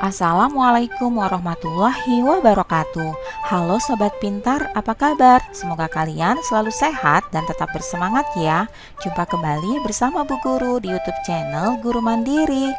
Assalamualaikum warahmatullahi wabarakatuh. Halo Sobat Pintar, apa kabar? Semoga kalian selalu sehat dan tetap bersemangat ya. Jumpa kembali bersama Bu Guru di YouTube channel Guru Mandiri.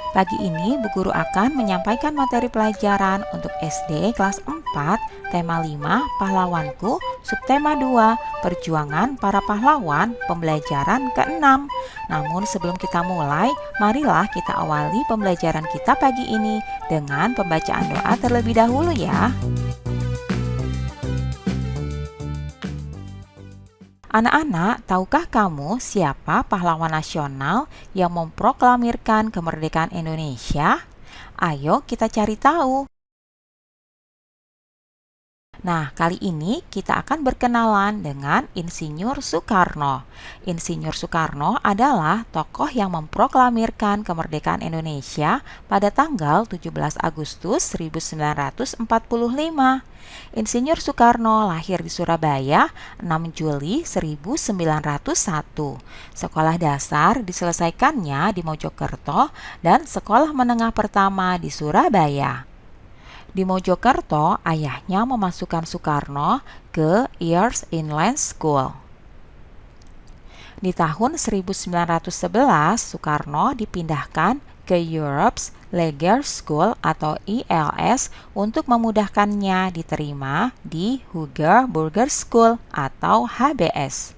Pagi ini Bu Guru akan menyampaikan materi pelajaran untuk SD kelas 4, tema 5, Pahlawanku, subtema 2, Perjuangan para Pahlawan, pembelajaran ke-6. Namun sebelum kita mulai, marilah kita awali pembelajaran kita pagi ini dengan pembacaan doa terlebih dahulu ya. Anak-anak, tahukah kamu siapa pahlawan nasional yang memproklamirkan kemerdekaan Indonesia? Ayo kita cari tahu. Nah, kali ini kita akan berkenalan dengan Insinyur Soekarno. Insinyur Soekarno adalah tokoh yang memproklamirkan kemerdekaan Indonesia pada tanggal 17 Agustus 1945. Insinyur Soekarno lahir di Surabaya 6 Juli 1901. Sekolah dasar diselesaikannya di Mojokerto dan sekolah menengah pertama di Surabaya. Di Mojokerto, ayahnya memasukkan Soekarno ke Eyers Inland School. Di tahun 1911, Soekarno dipindahkan ke Europe's Leger School atau ILS untuk memudahkannya diterima di Hugger Burger School atau HBS.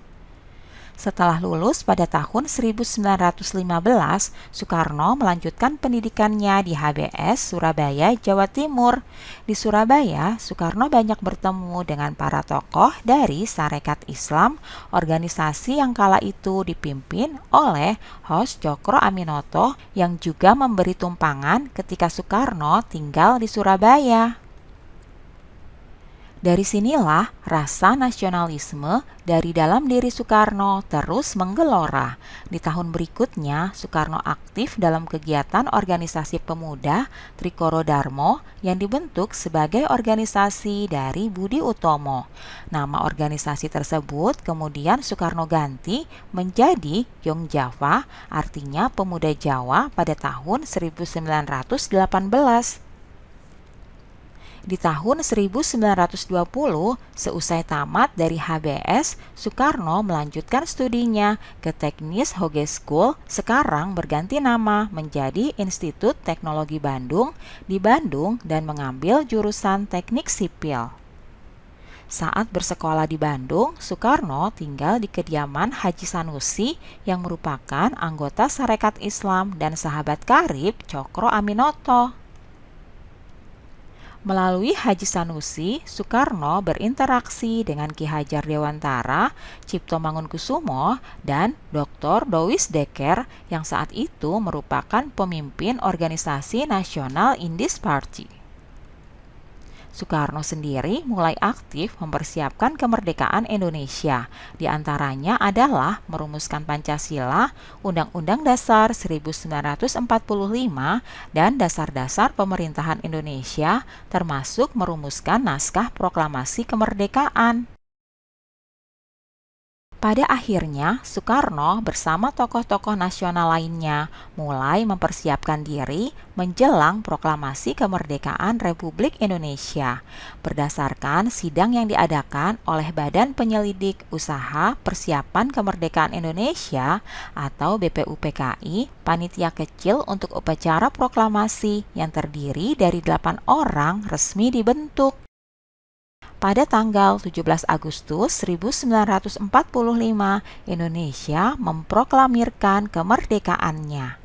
Setelah lulus pada tahun 1915, Soekarno melanjutkan pendidikannya di HBS Surabaya, Jawa Timur. Di Surabaya, Soekarno banyak bertemu dengan para tokoh dari Sarekat Islam, organisasi yang kala itu dipimpin oleh Hos Cokro Aminoto yang juga memberi tumpangan ketika Soekarno tinggal di Surabaya. Dari sinilah rasa nasionalisme dari dalam diri Soekarno terus menggelora. Di tahun berikutnya, Soekarno aktif dalam kegiatan organisasi pemuda Trikoro Darmo yang dibentuk sebagai organisasi dari Budi Utomo. Nama organisasi tersebut kemudian Soekarno ganti menjadi Young Java, artinya pemuda Jawa pada tahun 1918. Di tahun 1920, seusai tamat dari HBS, Soekarno melanjutkan studinya ke Teknis Hoge School, sekarang berganti nama menjadi Institut Teknologi Bandung di Bandung dan mengambil jurusan Teknik Sipil. Saat bersekolah di Bandung, Soekarno tinggal di kediaman Haji Sanusi yang merupakan anggota Sarekat Islam dan sahabat karib Cokro Aminoto. Melalui Haji Sanusi, Soekarno berinteraksi dengan Ki Hajar Dewantara, Cipto Mangunkusumo, dan Dr. Douis Dekker yang saat itu merupakan pemimpin organisasi nasional Indis Party. Soekarno sendiri mulai aktif mempersiapkan kemerdekaan Indonesia. Di antaranya adalah merumuskan Pancasila, Undang-Undang Dasar 1945, dan dasar-dasar pemerintahan Indonesia, termasuk merumuskan naskah proklamasi kemerdekaan. Pada akhirnya, Soekarno bersama tokoh-tokoh nasional lainnya mulai mempersiapkan diri menjelang proklamasi kemerdekaan Republik Indonesia. Berdasarkan sidang yang diadakan oleh Badan Penyelidik Usaha Persiapan Kemerdekaan Indonesia atau BPUPKI, panitia kecil untuk upacara proklamasi yang terdiri dari 8 orang resmi dibentuk. Pada tanggal 17 Agustus 1945, Indonesia memproklamirkan kemerdekaannya.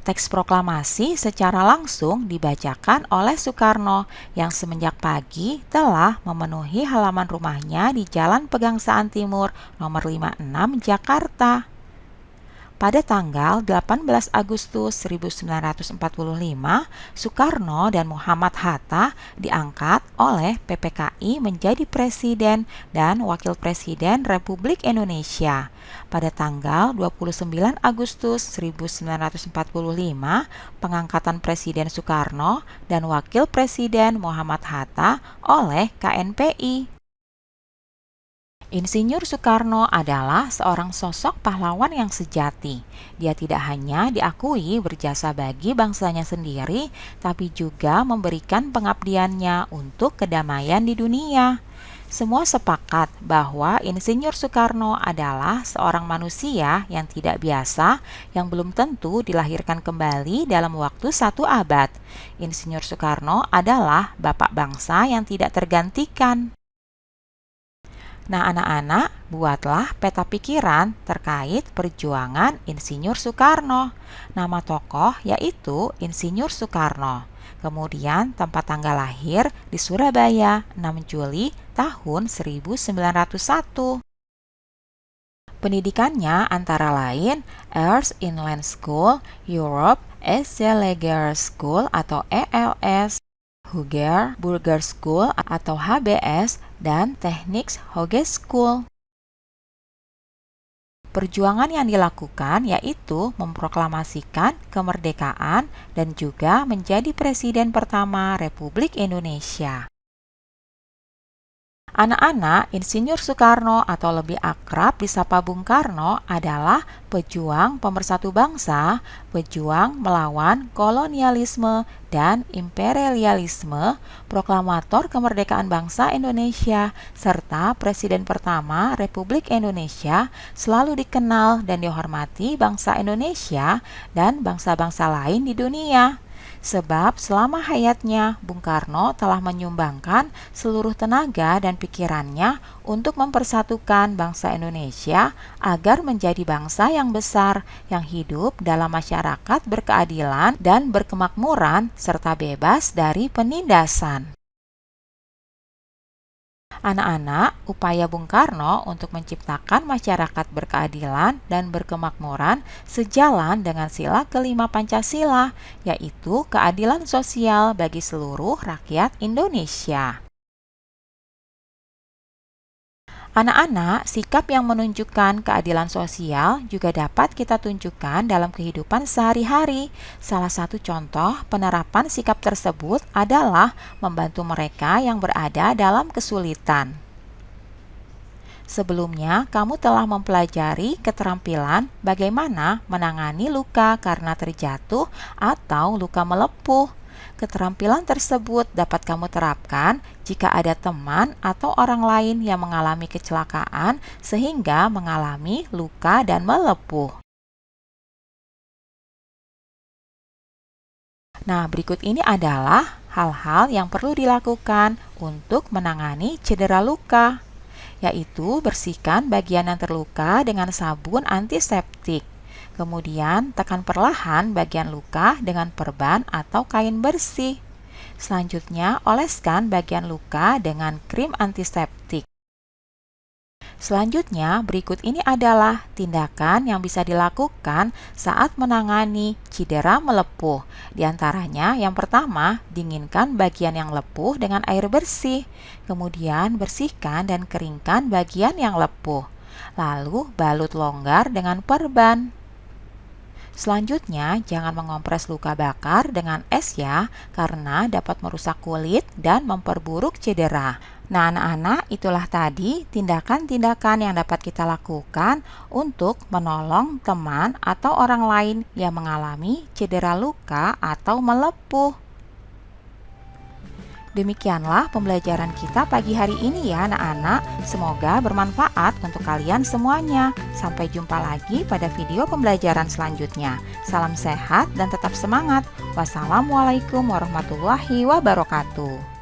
Teks proklamasi secara langsung dibacakan oleh Soekarno yang semenjak pagi telah memenuhi halaman rumahnya di Jalan Pegangsaan Timur nomor 56 Jakarta. Pada tanggal 18 Agustus 1945, Soekarno dan Muhammad Hatta diangkat oleh PPKI menjadi Presiden dan Wakil Presiden Republik Indonesia. Pada tanggal 29 Agustus 1945, pengangkatan Presiden Soekarno dan Wakil Presiden Muhammad Hatta oleh KNPI. Insinyur Soekarno adalah seorang sosok pahlawan yang sejati. Dia tidak hanya diakui berjasa bagi bangsanya sendiri, tapi juga memberikan pengabdiannya untuk kedamaian di dunia. Semua sepakat bahwa Insinyur Soekarno adalah seorang manusia yang tidak biasa, yang belum tentu dilahirkan kembali dalam waktu 1 abad. Insinyur Soekarno adalah bapak bangsa yang tidak tergantikan. Nah, anak-anak, buatlah peta pikiran terkait perjuangan Insinyur Soekarno. Nama tokoh yaitu Insinyur Soekarno. Kemudian tempat tanggal lahir di Surabaya, 6 Juli tahun 1901. Pendidikannya antara lain Earth Inland School, Europe, Asia Leger School atau ELS, Huger Burger School atau HBS, dan Technics Hogeschool. Perjuangan yang dilakukan yaitu memproklamasikan kemerdekaan dan juga menjadi presiden pertama Republik Indonesia. Anak-anak, Insinyur Soekarno atau lebih akrab disapa Bung Karno adalah pejuang pemersatu bangsa, pejuang melawan kolonialisme dan imperialisme, proklamator kemerdekaan bangsa Indonesia, serta presiden pertama Republik Indonesia, selalu dikenal dan dihormati bangsa Indonesia dan bangsa-bangsa lain di dunia. Sebab selama hayatnya, Bung Karno telah menyumbangkan seluruh tenaga dan pikirannya untuk mempersatukan bangsa Indonesia agar menjadi bangsa yang besar, yang hidup dalam masyarakat berkeadilan dan berkemakmuran, serta bebas dari penindasan. Anak-anak, upaya Bung Karno untuk menciptakan masyarakat berkeadilan dan berkemakmuran sejalan dengan sila kelima Pancasila, yaitu keadilan sosial bagi seluruh rakyat Indonesia. Anak-anak, sikap yang menunjukkan keadilan sosial juga dapat kita tunjukkan dalam kehidupan sehari-hari. Salah satu contoh penerapan sikap tersebut adalah membantu mereka yang berada dalam kesulitan. Sebelumnya, kamu telah mempelajari keterampilan bagaimana menangani luka karena terjatuh atau luka melepuh. Keterampilan tersebut dapat kamu terapkan jika ada teman atau orang lain yang mengalami kecelakaan sehingga mengalami luka dan melepuh. Nah, berikut ini adalah hal-hal yang perlu dilakukan untuk menangani cedera luka, yaitu bersihkan bagian yang terluka dengan sabun antiseptik. Kemudian, tekan perlahan bagian luka dengan perban atau kain bersih. Selanjutnya, oleskan bagian luka dengan krim antiseptik. Selanjutnya, berikut ini adalah tindakan yang bisa dilakukan saat menangani cedera melepuh. Di antaranya, yang pertama, dinginkan bagian yang lepuh dengan air bersih. Kemudian, bersihkan dan keringkan bagian yang lepuh. Lalu, balut longgar dengan perban. Selanjutnya, jangan mengompres luka bakar dengan es ya, karena dapat merusak kulit dan memperburuk cedera. Nah, anak-anak, itulah tadi tindakan-tindakan yang dapat kita lakukan untuk menolong teman atau orang lain yang mengalami cedera luka atau melepuh. Demikianlah pembelajaran kita pagi hari ini ya anak-anak. Semoga bermanfaat untuk kalian semuanya. Sampai jumpa lagi pada video pembelajaran selanjutnya. Salam sehat dan tetap semangat. Wassalamualaikum warahmatullahi wabarakatuh.